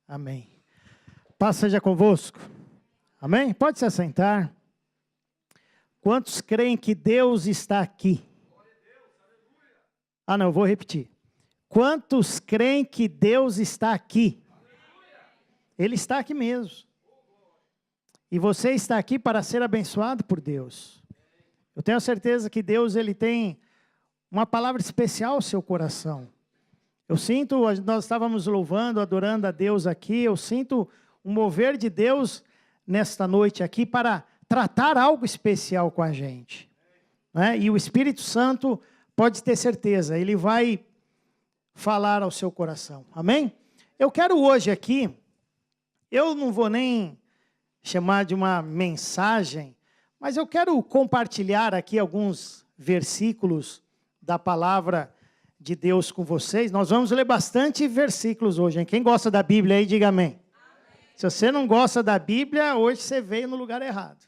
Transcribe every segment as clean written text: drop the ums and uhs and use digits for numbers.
Amém. Paz seja convosco. Amém? Pode se assentar. Quantos creem que Deus está aqui? Ah, não, vou repetir. Quantos creem que Deus está aqui? Ele está aqui mesmo. E você está aqui para ser abençoado por Deus. Eu tenho certeza que Deus ele tem uma palavra especial ao seu coração. Eu sinto, nós estávamos louvando, adorando a Deus aqui, eu sinto um mover de Deus nesta noite aqui para tratar algo especial com a gente. Né? E o Espírito Santo, pode ter certeza, ele vai falar ao seu coração. Amém? Eu quero hoje aqui, eu não vou nem chamar de uma mensagem, mas eu quero compartilhar aqui alguns versículos da palavra de Deus com vocês. Nós vamos ler bastante versículos hoje, hein? Quem gosta da Bíblia aí, diga amém. Amém. Se você não gosta da Bíblia, hoje você veio no lugar errado.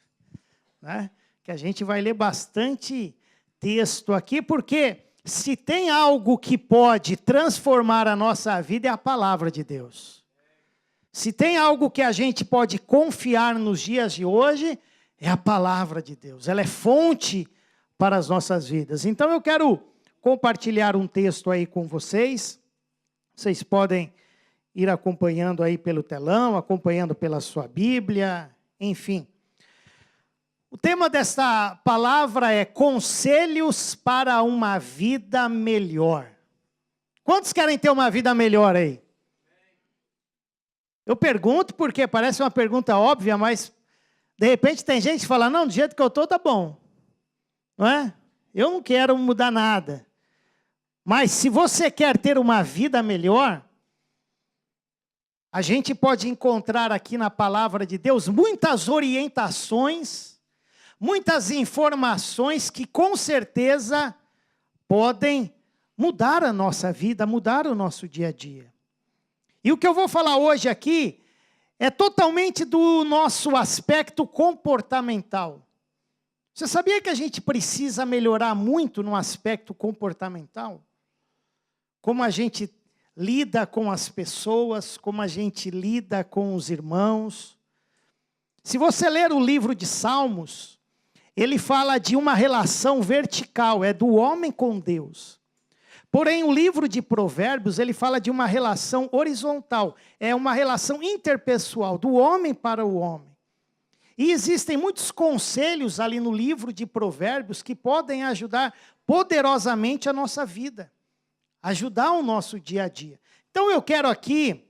Né? Que a gente vai ler bastante texto aqui, porque se tem algo que pode transformar a nossa vida é a palavra de Deus. Se tem algo que a gente pode confiar nos dias de hoje, é a palavra de Deus. Ela é fonte para as nossas vidas. Então eu quero compartilhar um texto aí com vocês. Vocês podem ir acompanhando aí pelo telão, acompanhando pela sua Bíblia, enfim. O tema desta palavra é conselhos para uma vida melhor. Quantos querem ter uma vida melhor aí? Eu pergunto porque parece uma pergunta óbvia, mas de repente tem gente que fala, não, do jeito que eu estou tá bom. Não é? Eu não quero mudar nada. Mas se você quer ter uma vida melhor, a gente pode encontrar aqui na palavra de Deus muitas orientações, muitas informações que com certeza podem mudar a nossa vida, mudar o nosso dia a dia. E o que eu vou falar hoje aqui é totalmente do nosso aspecto comportamental. Você sabia que a gente precisa melhorar muito no aspecto comportamental? Como a gente lida com as pessoas, como a gente lida com os irmãos. Se você ler o livro de Salmos, ele fala de uma relação vertical, é do homem com Deus. Porém, o livro de Provérbios, ele fala de uma relação horizontal, é uma relação interpessoal, do homem para o homem. E existem muitos conselhos ali no livro de Provérbios que podem ajudar poderosamente a nossa vida, ajudar o nosso dia a dia. Então eu quero aqui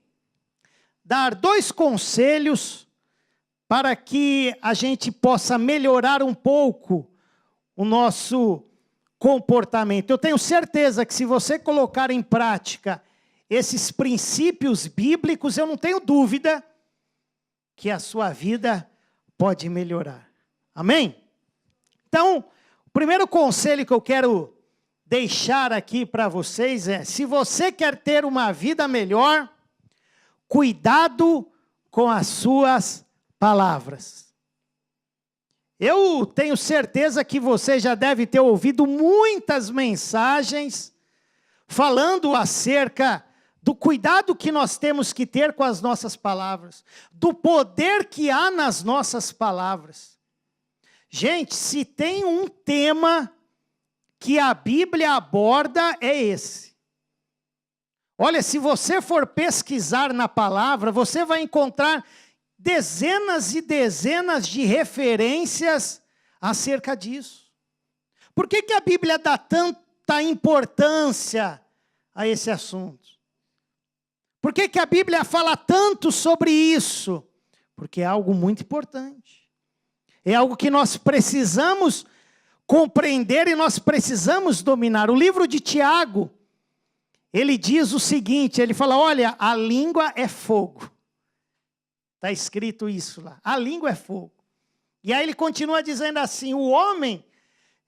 dar 2 conselhos para que a gente possa melhorar um pouco o nosso comportamento. Eu tenho certeza que se você colocar em prática esses princípios bíblicos, eu não tenho dúvida que a sua vida pode melhorar. Amém? Então, o primeiro conselho que eu quero deixar aqui para vocês é, se você quer ter uma vida melhor, cuidado com as suas palavras. Eu tenho certeza que você já deve ter ouvido muitas mensagens falando acerca do cuidado que nós temos que ter com as nossas palavras, do poder que há nas nossas palavras. Gente, se tem um tema que a Bíblia aborda, é esse. Olha, se você for pesquisar na palavra, você vai encontrar dezenas e dezenas de referências acerca disso. Por que a Bíblia dá tanta importância a esse assunto? Por que a Bíblia fala tanto sobre isso? Porque é algo muito importante. É algo que nós precisamos compreender e nós precisamos dominar. O livro de Tiago, ele diz o seguinte, ele fala, olha, a língua é fogo. Está escrito isso lá, a língua é fogo. E aí ele continua dizendo assim, o homem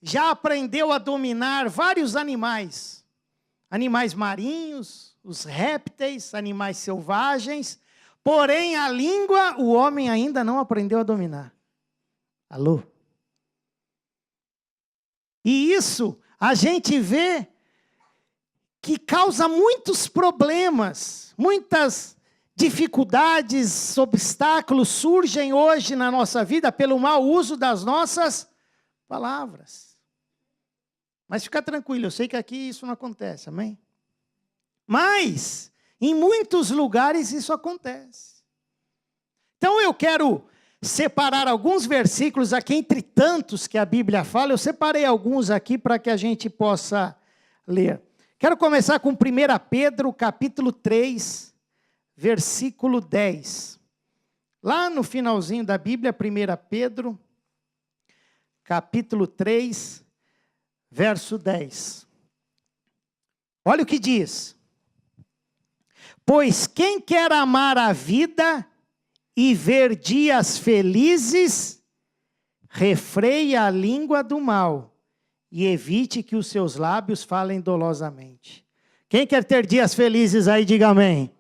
já aprendeu a dominar vários animais. Animais marinhos, os répteis, animais selvagens. Porém, a língua, o homem ainda não aprendeu a dominar. Alô? E isso a gente vê que causa muitos problemas, muitas dificuldades, obstáculos surgem hoje na nossa vida pelo mau uso das nossas palavras. Mas fica tranquilo, eu sei que aqui isso não acontece, amém? Mas, em muitos lugares isso acontece. Então eu quero separar alguns versículos aqui, entre tantos que a Bíblia fala, eu separei alguns aqui para que a gente possa ler. Quero começar com 1 Pedro, capítulo 3, versículo 10. Lá no finalzinho da Bíblia, 1 Pedro, capítulo 3, verso 10. Olha o que diz. Pois quem quer amar a vida e ver dias felizes, refreia a língua do mal e evite que os seus lábios falem dolosamente. Quem quer ter dias felizes aí, diga amém.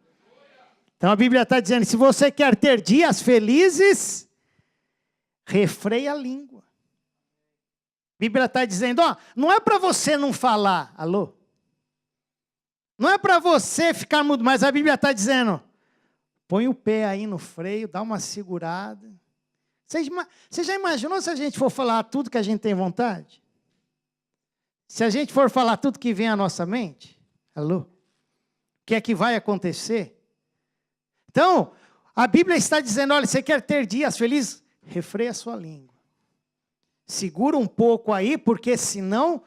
Então a Bíblia está dizendo, se você quer ter dias felizes, refreia a língua. A Bíblia está dizendo, ó, não é para você não falar, alô? Não é para você ficar mudo, mas a Bíblia está dizendo, põe o pé aí no freio, dá uma segurada. Você já imaginou se a gente for falar tudo que a gente tem vontade? Se a gente for falar tudo que vem à nossa mente? Alô? O que é que vai acontecer? Então, a Bíblia está dizendo, olha, você quer ter dias felizes? Refreia a sua língua. Segura um pouco aí, porque senão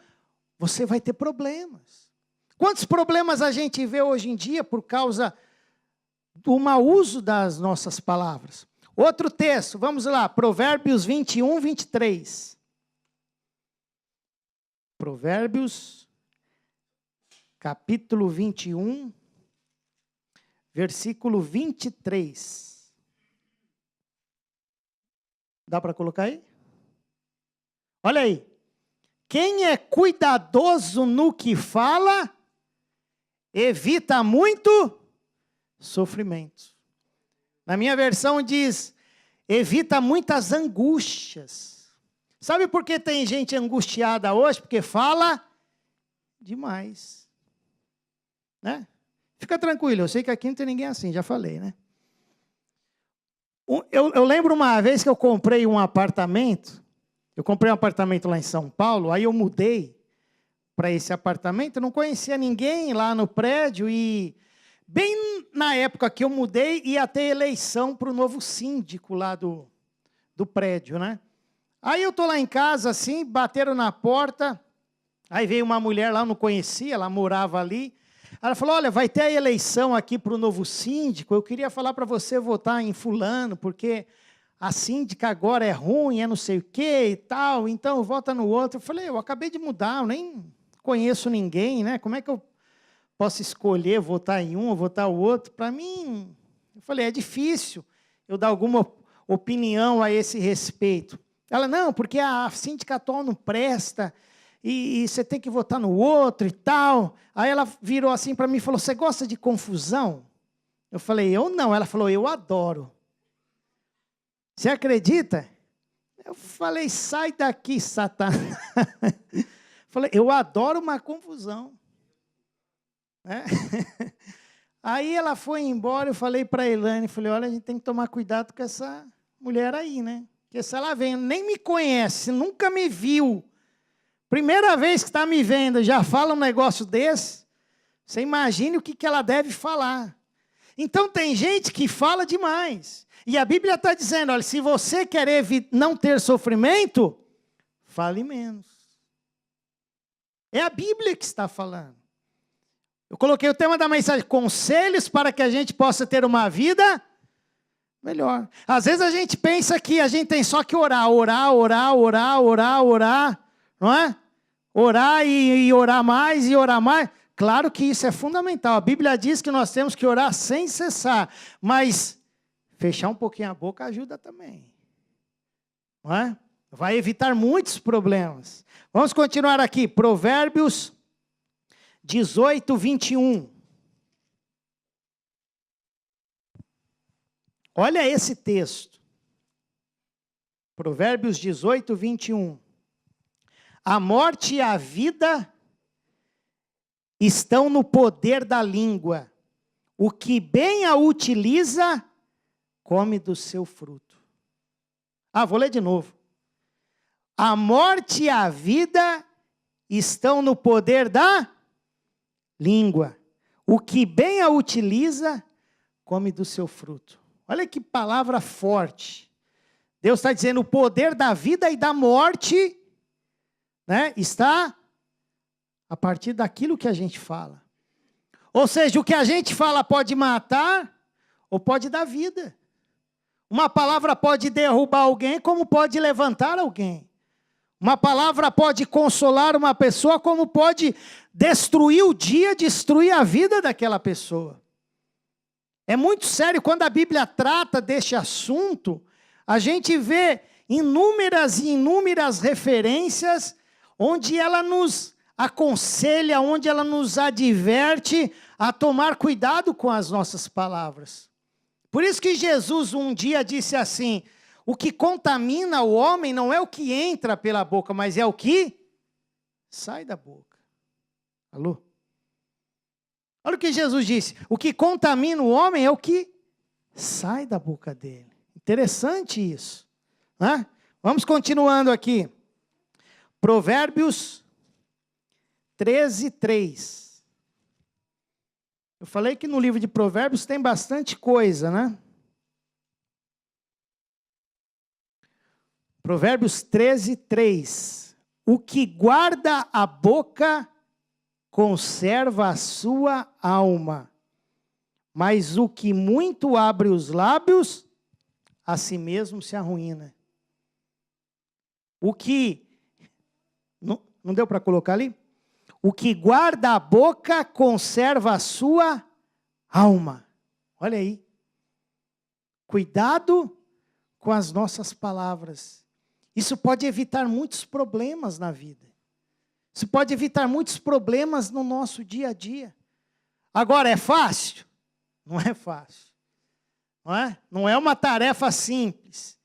você vai ter problemas. Quantos problemas a gente vê hoje em dia por causa do mau uso das nossas palavras? Outro texto, vamos lá, Provérbios 21, 23. Provérbios, capítulo 21, versículo 23. Dá para colocar aí? Olha aí. Quem é cuidadoso no que fala, evita muito sofrimento. Na minha versão diz, evita muitas angústias. Sabe por que tem gente angustiada hoje? Porque fala demais. Né? Fica tranquilo, eu sei que aqui não tem ninguém assim, já falei, né? Eu lembro uma vez que eu comprei um apartamento, lá em São Paulo, aí eu mudei para esse apartamento, eu não conhecia ninguém lá no prédio e bem na época que eu mudei, ia ter eleição para o novo síndico lá do prédio, né? Aí eu estou lá em casa, assim, bateram na porta, aí veio uma mulher lá, eu não conhecia, ela morava ali. Ela falou, olha, vai ter a eleição aqui para o novo síndico, eu queria falar para você votar em fulano, porque a síndica agora é ruim, é não sei o quê e tal, então vota no outro. Eu falei, eu acabei de mudar, eu nem conheço ninguém, né? Como é que eu posso escolher votar em um ou votar o outro? Para mim, eu falei, é difícil eu dar alguma opinião a esse respeito. Ela, não, porque a síndica atual não presta, e você tem que votar no outro e tal. Aí ela virou assim para mim e falou, você gosta de confusão? Eu falei, eu não. Ela falou, eu adoro. Você acredita? Eu falei, sai daqui, Satanás. Falei, eu adoro uma confusão. É? Aí ela foi embora, eu falei para a Elaine, falei, olha, a gente tem que tomar cuidado com essa mulher aí, né? Porque se ela vem, nem me conhece, nunca me viu, primeira vez que está me vendo, já fala um negócio desse, você imagine o que ela deve falar. Então tem gente que fala demais. E a Bíblia está dizendo, olha, se você quer não ter sofrimento, fale menos. É a Bíblia que está falando. Eu coloquei o tema da mensagem, conselhos para que a gente possa ter uma vida melhor. Às vezes a gente pensa que a gente tem só que orar, não é? Orar e orar mais e orar mais. Claro que isso é fundamental. A Bíblia diz que nós temos que orar sem cessar, mas fechar um pouquinho a boca ajuda também. Não é? Vai evitar muitos problemas. Vamos continuar aqui. Provérbios 18, 21. Olha esse texto. Provérbios 18, 21. A morte e a vida estão no poder da língua. O que bem a utiliza, come do seu fruto. Vou ler de novo. A morte e a vida estão no poder da língua. O que bem a utiliza, come do seu fruto. Olha que palavra forte. Deus está dizendo, o poder da vida e da morte, né, está a partir daquilo que a gente fala. Ou seja, o que a gente fala pode matar ou pode dar vida. Uma palavra pode derrubar alguém, como pode levantar alguém. Uma palavra pode consolar uma pessoa, como pode destruir o dia, destruir a vida daquela pessoa. É muito sério, quando a Bíblia trata deste assunto, a gente vê inúmeras e inúmeras referências onde ela nos aconselha, onde ela nos adverte a tomar cuidado com as nossas palavras. Por isso que Jesus um dia disse assim, o que contamina o homem não é o que entra pela boca, mas é o que sai da boca. Alô? Olha o que Jesus disse, o que contamina o homem é o que sai da boca dele. Interessante isso, né? Vamos continuando aqui. Provérbios 13:3. Eu falei que no livro de Provérbios tem bastante coisa, né? Provérbios 13:3. O que guarda a boca conserva a sua alma, mas o que muito abre os lábios, a si mesmo se arruína. O que... Não deu para colocar ali? O que guarda a boca conserva a sua alma. Olha aí. Cuidado com as nossas palavras. Isso pode evitar muitos problemas na vida. Isso pode evitar muitos problemas no nosso dia a dia. Agora, é fácil? Não é fácil. Não é? Não é uma tarefa simples.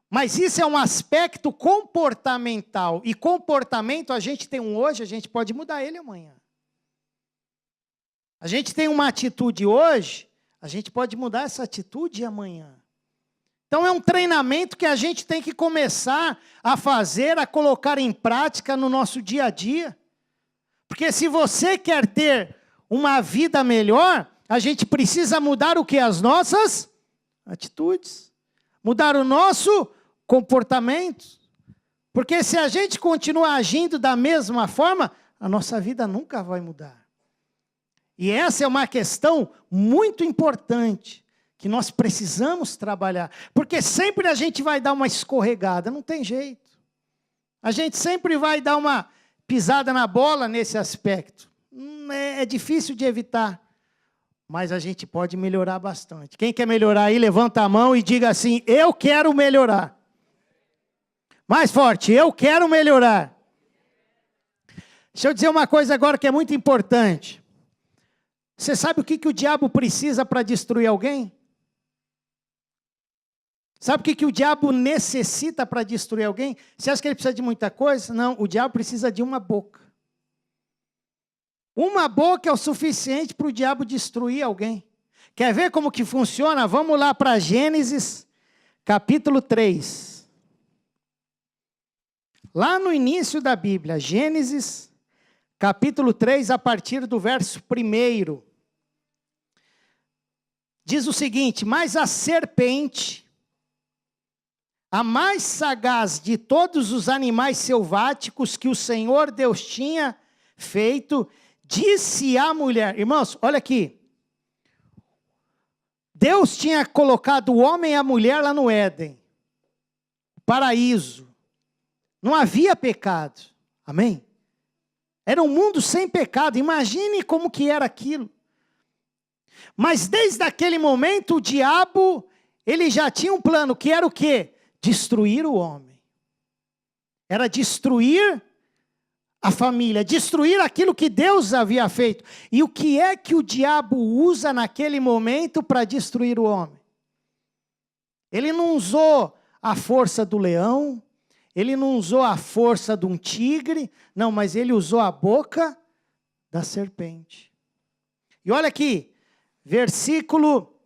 Mas isso é um aspecto comportamental. E comportamento a gente tem um hoje, a gente pode mudar ele amanhã. A gente tem uma atitude hoje, a gente pode mudar essa atitude amanhã. Então é um treinamento que a gente tem que começar a fazer, a colocar em prática no nosso dia a dia. Porque se você quer ter uma vida melhor, a gente precisa mudar o que? As nossas atitudes. Mudar o nosso comportamento. Porque se a gente continuar agindo da mesma forma, a nossa vida nunca vai mudar. E essa é uma questão muito importante, que nós precisamos trabalhar. Porque sempre a gente vai dar uma escorregada, não tem jeito. A gente sempre vai dar uma pisada na bola nesse aspecto. É difícil de evitar. Mas a gente pode melhorar bastante. Quem quer melhorar aí, levanta a mão e diga assim, eu quero melhorar. Mais forte, eu quero melhorar. Deixa eu dizer uma coisa agora que é muito importante. Você sabe o que o diabo precisa para destruir alguém? Sabe o que o diabo necessita para destruir alguém? Você acha que ele precisa de muita coisa? Não, o diabo precisa de uma boca. Uma boca é o suficiente para o diabo destruir alguém. Quer ver como que funciona? Vamos lá para Gênesis, capítulo 3. Lá no início da Bíblia, Gênesis, capítulo 3, a partir do verso 1. Diz o seguinte, mas a serpente, a mais sagaz de todos os animais selváticos que o Senhor Deus tinha feito, disse à mulher, irmãos, olha aqui, Deus tinha colocado o homem e a mulher lá no Éden, paraíso, não havia pecado, amém? Era um mundo sem pecado, imagine como que era aquilo. Mas desde aquele momento o diabo, ele já tinha um plano, que era o quê? Destruir o homem. Era destruir a família, destruir aquilo que Deus havia feito. E o que é que o diabo usa naquele momento para destruir o homem? Ele não usou a força do leão, ele não usou a força de um tigre, não, mas ele usou a boca da serpente. E olha aqui, versículo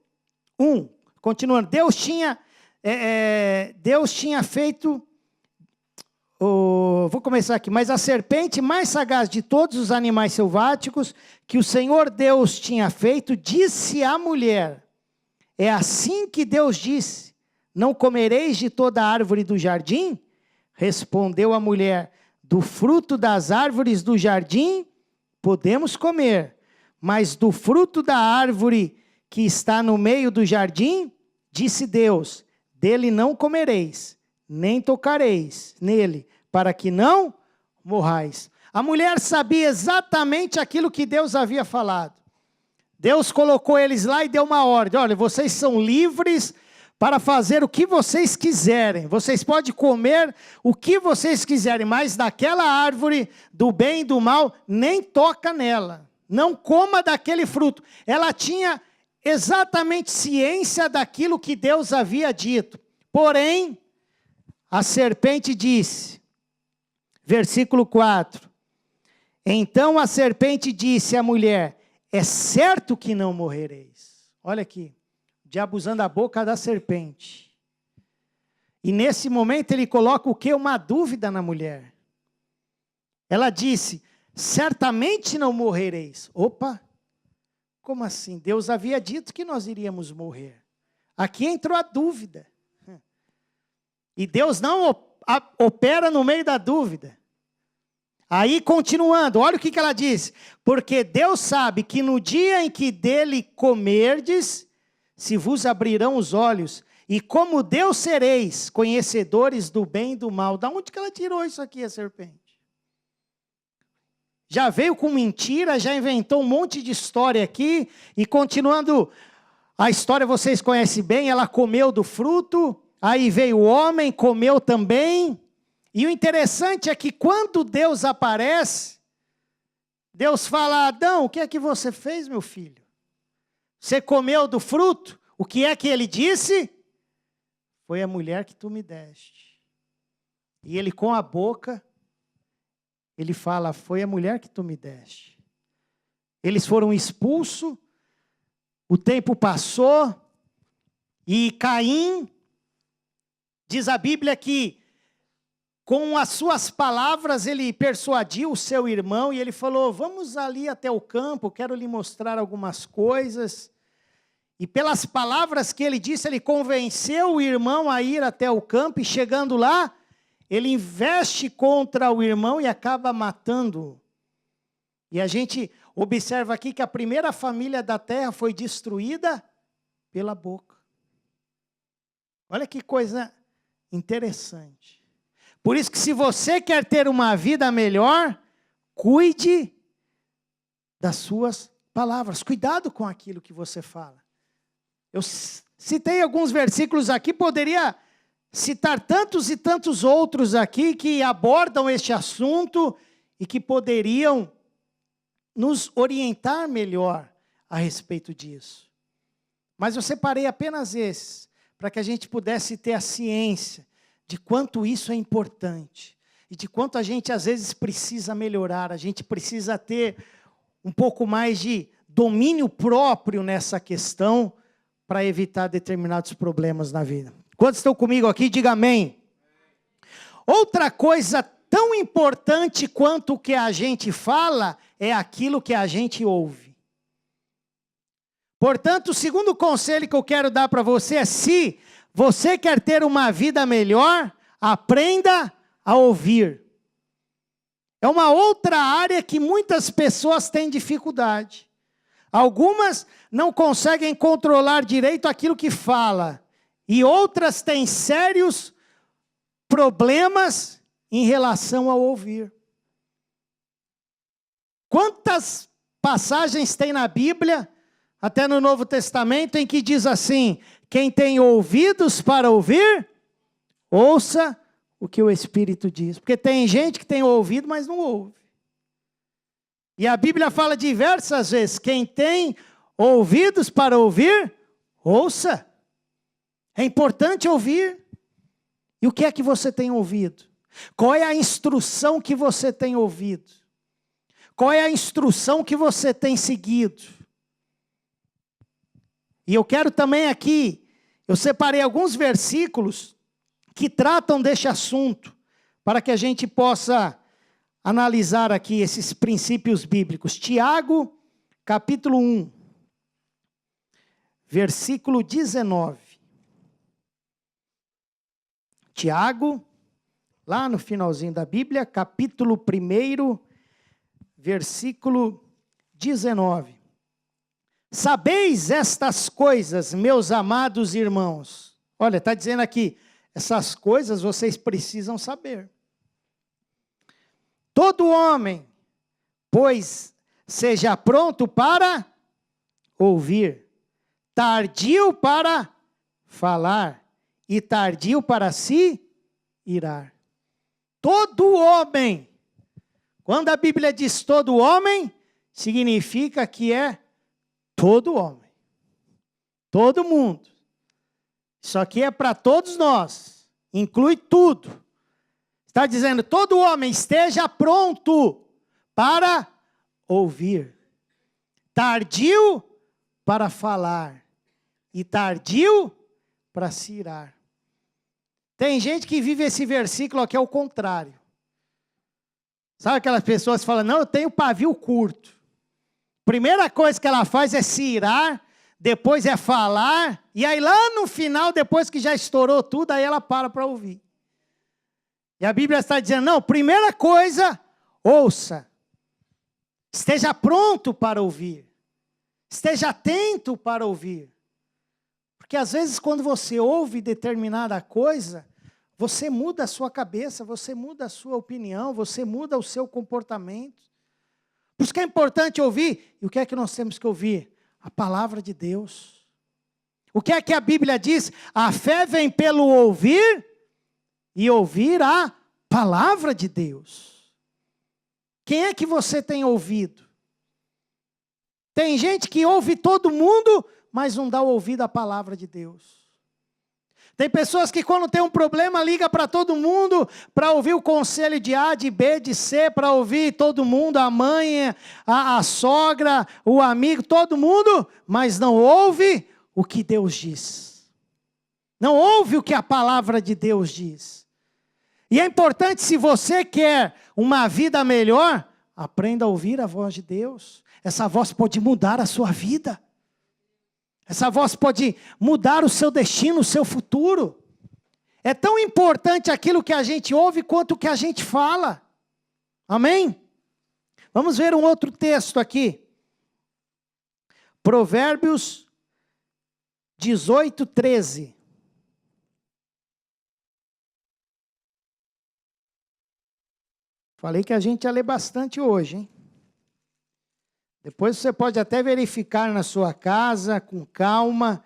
1. Continuando, Deus tinha feito... vou começar aqui. Mas a serpente mais sagaz de todos os animais selváticos que o Senhor Deus tinha feito, disse à mulher, é assim que Deus disse, não comereis de toda árvore do jardim? Respondeu a mulher, do fruto das árvores do jardim podemos comer, mas do fruto da árvore que está no meio do jardim, disse Deus, dele não comereis, nem tocareis nele, para que não morrais. A mulher sabia exatamente aquilo que Deus havia falado. Deus colocou eles lá e deu uma ordem. Olha, vocês são livres para fazer o que vocês quiserem. Vocês podem comer o que vocês quiserem, mas daquela árvore do bem e do mal, nem toca nela. Não coma daquele fruto. Ela tinha exatamente ciência daquilo que Deus havia dito. Porém, a serpente disse, versículo 4, então a serpente disse à mulher, é certo que não morrereis. Olha aqui, o diabo usando a boca da serpente. E nesse momento ele coloca o quê? Uma dúvida na mulher. Ela disse, certamente não morrereis. Opa, como assim? Deus havia dito que nós iríamos morrer. Aqui entrou a dúvida. E Deus não opera no meio da dúvida. Aí, continuando, olha o que ela diz. Porque Deus sabe que no dia em que dele comerdes, se vos abrirão os olhos, e como Deus sereis conhecedores do bem e do mal. Da onde que ela tirou isso aqui, a serpente? Já veio com mentira, já inventou um monte de história aqui, e continuando, a história vocês conhecem bem, ela comeu do fruto, aí veio o homem, comeu também. E o interessante é que quando Deus aparece, Deus fala, Adão, o que é que você fez, meu filho? Você comeu do fruto? O que é que ele disse? Foi a mulher que tu me deste. E ele com a boca, ele fala, foi a mulher que tu me deste. Eles foram expulsos, o tempo passou, e Caim, diz a Bíblia que com as suas palavras ele persuadiu o seu irmão e ele falou, vamos ali até o campo, quero lhe mostrar algumas coisas. E pelas palavras que ele disse, ele convenceu o irmão a ir até o campo e chegando lá, ele investe contra o irmão e acaba matando-o. E a gente observa aqui que a primeira família da terra foi destruída pela boca. Olha que coisa interessante. Por isso que se você quer ter uma vida melhor, cuide das suas palavras. Cuidado com aquilo que você fala. Eu citei alguns versículos aqui, poderia citar tantos e tantos outros aqui que abordam este assunto e que poderiam nos orientar melhor a respeito disso. Mas eu separei apenas esses, para que a gente pudesse ter a ciência de quanto isso é importante e de quanto a gente às vezes precisa melhorar, a gente precisa ter um pouco mais de domínio próprio nessa questão para evitar determinados problemas na vida. Quantos estão comigo aqui? Diga amém. Outra coisa tão importante quanto o que a gente fala é aquilo que a gente ouve. Portanto, o segundo conselho que eu quero dar para você é: se você quer ter uma vida melhor, aprenda a ouvir. É uma outra área que muitas pessoas têm dificuldade. Algumas não conseguem controlar direito aquilo que fala, e outras têm sérios problemas em relação ao ouvir. Quantas passagens tem na Bíblia, até no Novo Testamento, em que diz assim: quem tem ouvidos para ouvir, ouça o que o Espírito diz. Porque tem gente que tem ouvido, mas não ouve. E a Bíblia fala diversas vezes: quem tem ouvidos para ouvir, ouça. É importante ouvir. E o que é que você tem ouvido? Qual é a instrução que você tem ouvido? Qual é a instrução que você tem seguido? E eu quero também aqui, eu separei alguns versículos que tratam deste assunto, para que a gente possa analisar aqui esses princípios bíblicos. Tiago, capítulo 1, versículo 19. Tiago, lá no finalzinho da Bíblia, capítulo 1, versículo 19. Sabeis estas coisas, meus amados irmãos. Olha, está dizendo aqui, essas coisas vocês precisam saber. Todo homem, pois, seja pronto para ouvir, tardio para falar e tardio para se irar. Todo homem, quando a Bíblia diz todo homem, significa que é todo homem, todo mundo. Isso aqui é para todos nós, inclui tudo. Está dizendo, todo homem esteja pronto para ouvir, tardio para falar e tardio para se irar. Tem gente que vive esse versículo aqui ao contrário. Sabe aquelas pessoas que falam, não, eu tenho pavio curto. Primeira coisa que ela faz é se irar, depois é falar, e aí lá no final, depois que já estourou tudo, aí ela para ouvir. E a Bíblia está dizendo, não, primeira coisa, ouça. Esteja pronto para ouvir. Esteja atento para ouvir. Porque às vezes quando você ouve determinada coisa, você muda a sua cabeça, você muda a sua opinião, você muda o seu comportamento. Por isso que é importante ouvir. E o que é que nós temos que ouvir? A palavra de Deus. O que é que a Bíblia diz? A fé vem pelo ouvir e ouvir a palavra de Deus. Quem é que você tem ouvido? Tem gente que ouve todo mundo, mas não dá ouvido à palavra de Deus. Tem pessoas que quando tem um problema, liga para todo mundo, para ouvir o conselho de A, de B, de C, para ouvir todo mundo, a mãe, a sogra, o amigo, todo mundo, mas não ouve o que Deus diz. Não ouve o que a palavra de Deus diz. E é importante, se você quer uma vida melhor, aprenda a ouvir a voz de Deus. Essa voz pode mudar a sua vida. Essa voz pode mudar o seu destino, o seu futuro. É tão importante aquilo que a gente ouve quanto o que a gente fala. Amém? Vamos ver um outro texto aqui. Provérbios 18, 13. Falei que a gente ia ler bastante hoje, hein? Depois você pode até verificar na sua casa, com calma,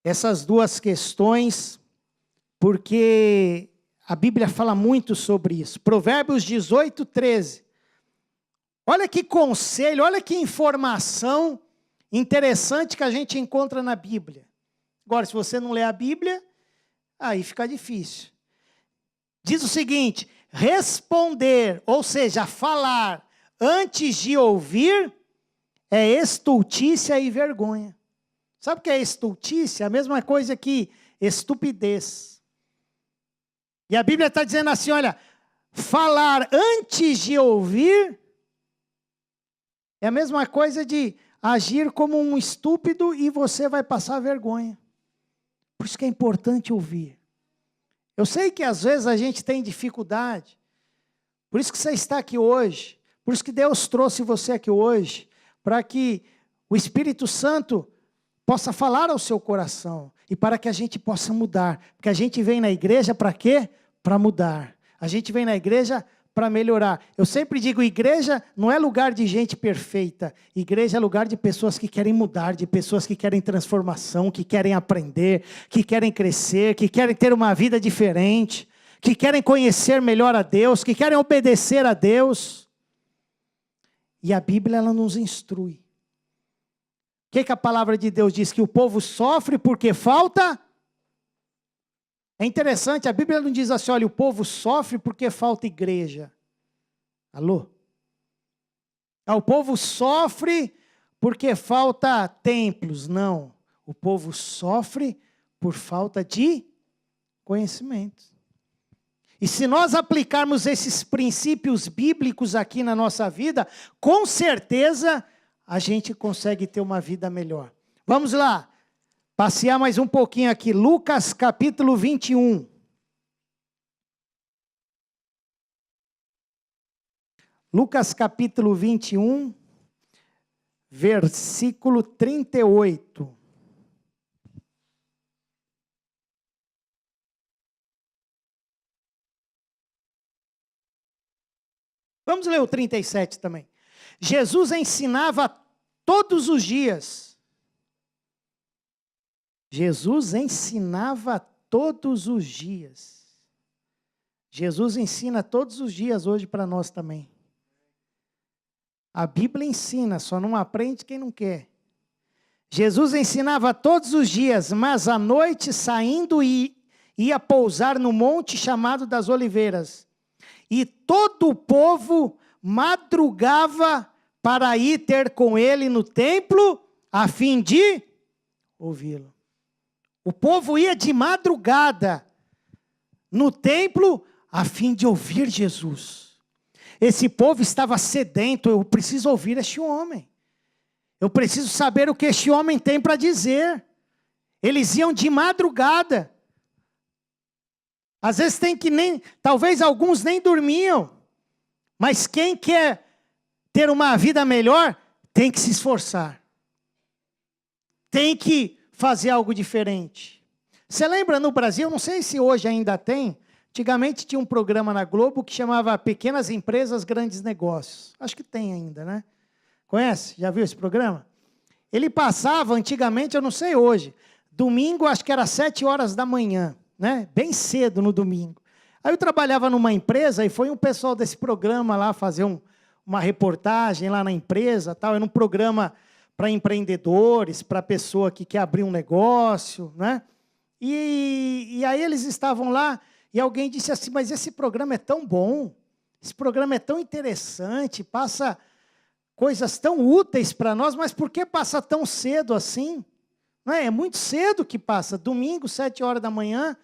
essas duas questões, porque a Bíblia fala muito sobre isso. Provérbios 18, 13. Olha que conselho, olha que informação interessante que a gente encontra na Bíblia. Agora, se você não lê a Bíblia, aí fica difícil. Diz o seguinte, responder, ou seja, falar, antes de ouvir, é estultícia e vergonha. Sabe o que é estultícia? A mesma coisa que estupidez. E a Bíblia está dizendo assim, olha, falar antes de ouvir, é a mesma coisa de agir como um estúpido e você vai passar vergonha. Por isso que é importante ouvir. Eu sei que às vezes a gente tem dificuldade, por isso que você está aqui hoje. Por isso que Deus trouxe você aqui hoje, para que o Espírito Santo possa falar ao seu coração e para que a gente possa mudar. Porque a gente vem na igreja para quê? Para mudar. A gente vem na igreja para melhorar. Eu sempre digo, igreja não é lugar de gente perfeita. Igreja é lugar de pessoas que querem mudar, de pessoas que querem transformação, que querem aprender, que querem crescer, que querem ter uma vida diferente, que querem conhecer melhor a Deus, que querem obedecer a Deus. E a Bíblia, ela nos instrui. O que a palavra de Deus diz? Que o povo sofre porque falta? É interessante, a Bíblia não diz assim, olha, o povo sofre porque falta igreja. Alô? O povo sofre porque falta templos. Não. O povo sofre por falta de conhecimento. E se nós aplicarmos esses princípios bíblicos aqui na nossa vida, com certeza a gente consegue ter uma vida melhor. Vamos lá, passear mais um pouquinho aqui. Lucas capítulo 21. Lucas capítulo 21, versículo 38. Vamos ler o 37 também. Jesus ensinava todos os dias. Jesus ensinava todos os dias. Jesus ensina todos os dias hoje para nós também. A Bíblia ensina, só não aprende quem não quer. Jesus ensinava todos os dias, mas à noite saindo ia pousar no monte chamado das Oliveiras. E todo o povo madrugava para ir ter com ele no templo, a fim de ouvi-lo. O povo ia de madrugada no templo, a fim de ouvir Jesus. Esse povo estava sedento, eu preciso ouvir este homem. Eu preciso saber o que este homem tem para dizer. Eles iam de madrugada. Às vezes talvez alguns nem dormiam. Mas quem quer ter uma vida melhor, tem que se esforçar. Tem que fazer algo diferente. Você lembra no Brasil, não sei se hoje ainda tem, antigamente tinha um programa na Globo que chamava Pequenas Empresas, Grandes Negócios. Acho que tem ainda, né? Conhece? Já viu esse programa? Ele passava antigamente, eu não sei hoje, domingo acho que era 7 horas da manhã. Né? Bem cedo no domingo. Aí eu trabalhava numa empresa e foi um pessoal desse programa lá fazer uma reportagem lá na empresa, tal. Era um programa para empreendedores, para pessoa que quer abrir um negócio, né? E aí eles estavam lá e alguém disse assim, mas esse programa é tão bom, esse programa é tão interessante, passa coisas tão úteis para nós, mas por que passa tão cedo assim? Não é? É muito cedo que passa, domingo, 7 horas da manhã.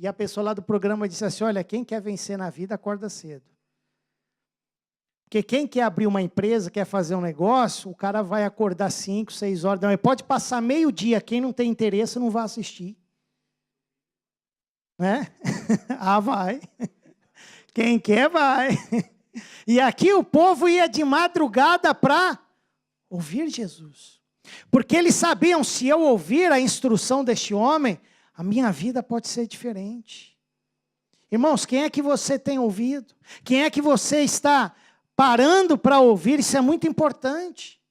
E a pessoa lá do programa disse assim, olha, quem quer vencer na vida, acorda cedo. Porque quem quer abrir uma empresa, quer fazer um negócio, o cara vai acordar 5, 6 horas da manhã. Pode passar meio-dia, quem não tem interesse não vai assistir. Né? Ah, vai. Quem quer, vai. E aqui o povo ia de madrugada para ouvir Jesus. Porque eles sabiam, se eu ouvir a instrução deste homem, a minha vida pode ser diferente. Irmãos, quem é que você tem ouvido? Quem é que você está parando para ouvir? Isso é muito importante.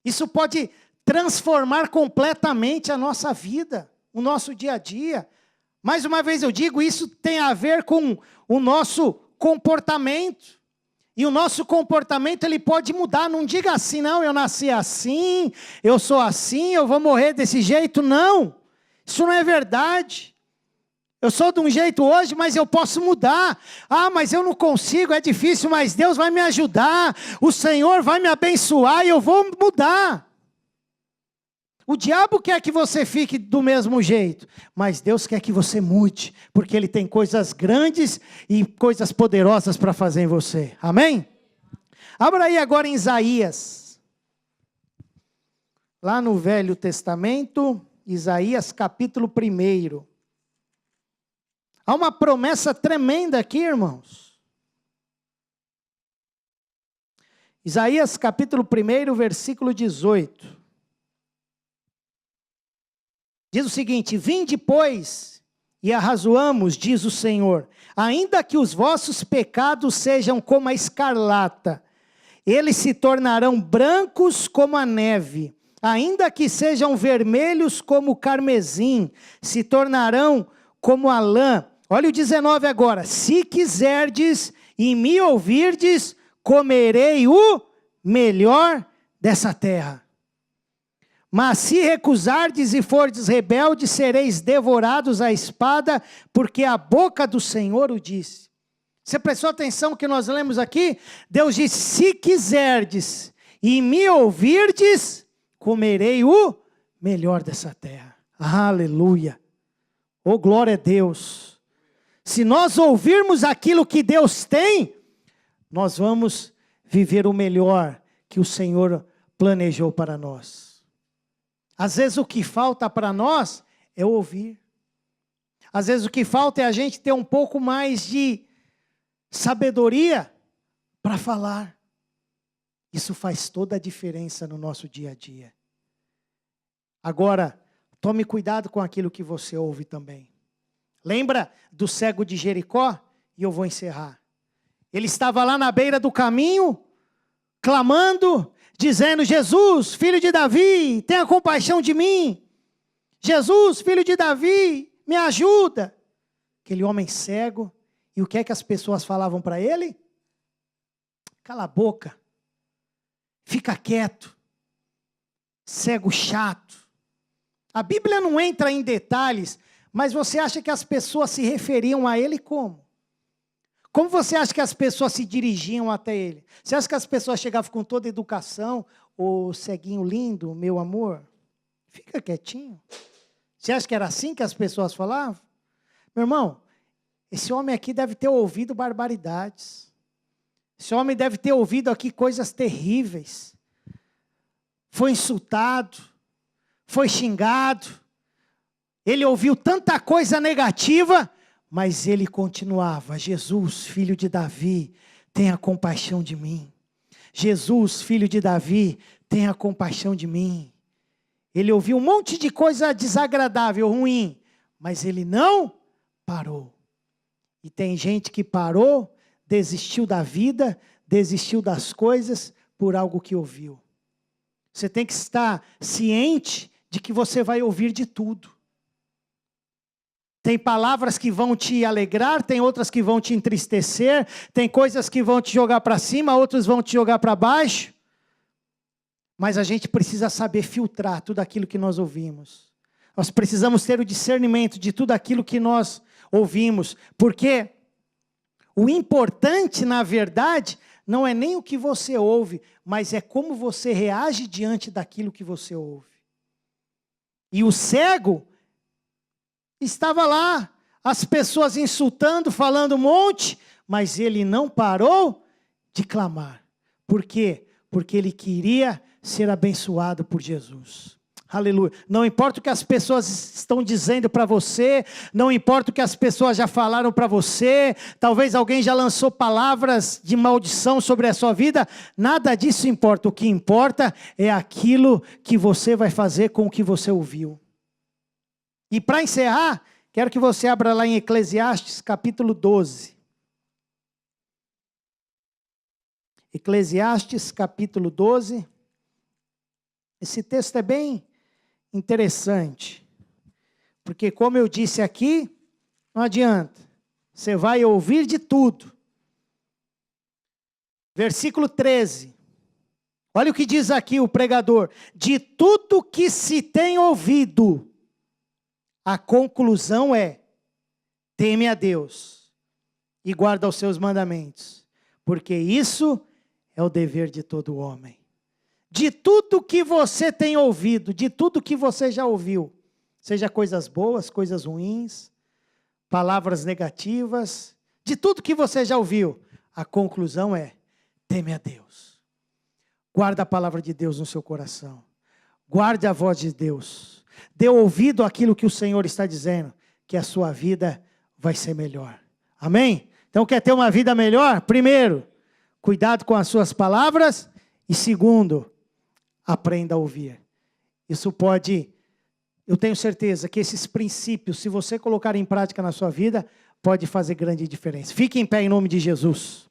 Isso pode transformar completamente a nossa vida, o nosso dia a dia. Mais uma vez eu digo, isso tem a ver com o nosso comportamento. E o nosso comportamento ele pode mudar. Não diga assim, não, eu nasci assim, eu sou assim, eu vou morrer desse jeito. Não. Isso não é verdade. Eu sou de um jeito hoje, mas eu posso mudar. Ah, mas eu não consigo, é difícil, mas Deus vai me ajudar. O Senhor vai me abençoar e eu vou mudar. O diabo quer que você fique do mesmo jeito, mas Deus quer que você mude, porque Ele tem coisas grandes e coisas poderosas para fazer em você. Amém? Abra aí agora em Isaías. Lá no Velho Testamento, Isaías capítulo 1. Há uma promessa tremenda aqui, irmãos. Isaías capítulo 1, versículo 18. Diz o seguinte, vinde, pois, e arrazoamos, diz o Senhor, ainda que os vossos pecados sejam como a escarlata, eles se tornarão brancos como a neve. Ainda que sejam vermelhos como o carmesim, se tornarão como a lã. Olha o 19 agora. Se quiserdes e me ouvirdes, comerei o melhor dessa terra. Mas se recusardes e fordes rebeldes, sereis devorados à espada, porque a boca do Senhor o disse. Você prestou atenção que nós lemos aqui? Deus disse, se quiserdes e me ouvirdes, comerei o melhor dessa terra. Aleluia. Oh, glória a Deus. Se nós ouvirmos aquilo que Deus tem, nós vamos viver o melhor que o Senhor planejou para nós. Às vezes o que falta para nós é ouvir. Às vezes o que falta é a gente ter um pouco mais de sabedoria para falar. Isso faz toda a diferença no nosso dia a dia. Agora, tome cuidado com aquilo que você ouve também. Lembra do cego de Jericó? E eu vou encerrar. Ele estava lá na beira do caminho, clamando, dizendo: Jesus, filho de Davi, tenha compaixão de mim. Jesus, filho de Davi, me ajuda. Aquele homem cego. E o que é que as pessoas falavam para ele? Cala a boca. Fica quieto. Cego chato. A Bíblia não entra em detalhes, mas você acha que as pessoas se referiam a ele como? Como você acha que as pessoas se dirigiam até ele? Você acha que as pessoas chegavam com toda a educação? Ô, ceguinho lindo, meu amor, fica quietinho. Você acha que era assim que as pessoas falavam? Meu irmão, esse homem aqui deve ter ouvido barbaridades. Esse homem deve ter ouvido aqui coisas terríveis. Foi insultado, foi xingado. Ele ouviu tanta coisa negativa, mas ele continuava: Jesus, filho de Davi, tenha compaixão de mim. Jesus, filho de Davi, tenha compaixão de mim. Ele ouviu um monte de coisa desagradável, ruim, mas ele não parou. E tem gente que parou, desistiu da vida, desistiu das coisas por algo que ouviu. Você tem que estar ciente de que você vai ouvir de tudo. Tem palavras que vão te alegrar, tem outras que vão te entristecer, tem coisas que vão te jogar para cima, outras vão te jogar para baixo. Mas a gente precisa saber filtrar tudo aquilo que nós ouvimos. Nós precisamos ter o discernimento de tudo aquilo que nós ouvimos, porque o importante, na verdade, não é nem o que você ouve, mas é como você reage diante daquilo que você ouve. E o cego estava lá, as pessoas insultando, falando um monte, mas ele não parou de clamar. Por quê? Porque ele queria ser abençoado por Jesus. Aleluia. Não importa o que as pessoas estão dizendo para você, não importa o que as pessoas já falaram para você, talvez alguém já lançou palavras de maldição sobre a sua vida, nada disso importa. O que importa é aquilo que você vai fazer com o que você ouviu. E para encerrar, quero que você abra lá em Eclesiastes capítulo 12. Eclesiastes capítulo 12. Esse texto é bem interessante, porque como eu disse aqui, não adianta, você vai ouvir de tudo. Versículo 13, olha o que diz aqui o pregador: de tudo que se tem ouvido, a conclusão é: teme a Deus e guarda os seus mandamentos, porque isso é o dever de todo homem. De tudo que você tem ouvido, de tudo que você já ouviu, seja coisas boas, coisas ruins, palavras negativas, de tudo que você já ouviu, a conclusão é: teme a Deus. Guarda a palavra de Deus no seu coração. Guarde a voz de Deus. Dê ouvido àquilo que o Senhor está dizendo, que a sua vida vai ser melhor. Amém? Então, quer ter uma vida melhor? Primeiro, cuidado com as suas palavras. E segundo, aprenda a ouvir. Isso pode, eu tenho certeza que esses princípios, se você colocar em prática na sua vida, pode fazer grande diferença. Fique em pé em nome de Jesus.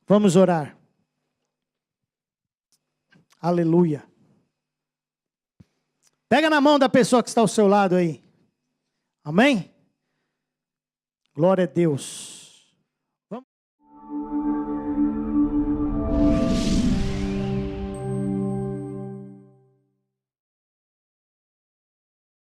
Vamos orar. Aleluia. Pega na mão da pessoa que está ao seu lado aí. Amém? Glória a Deus.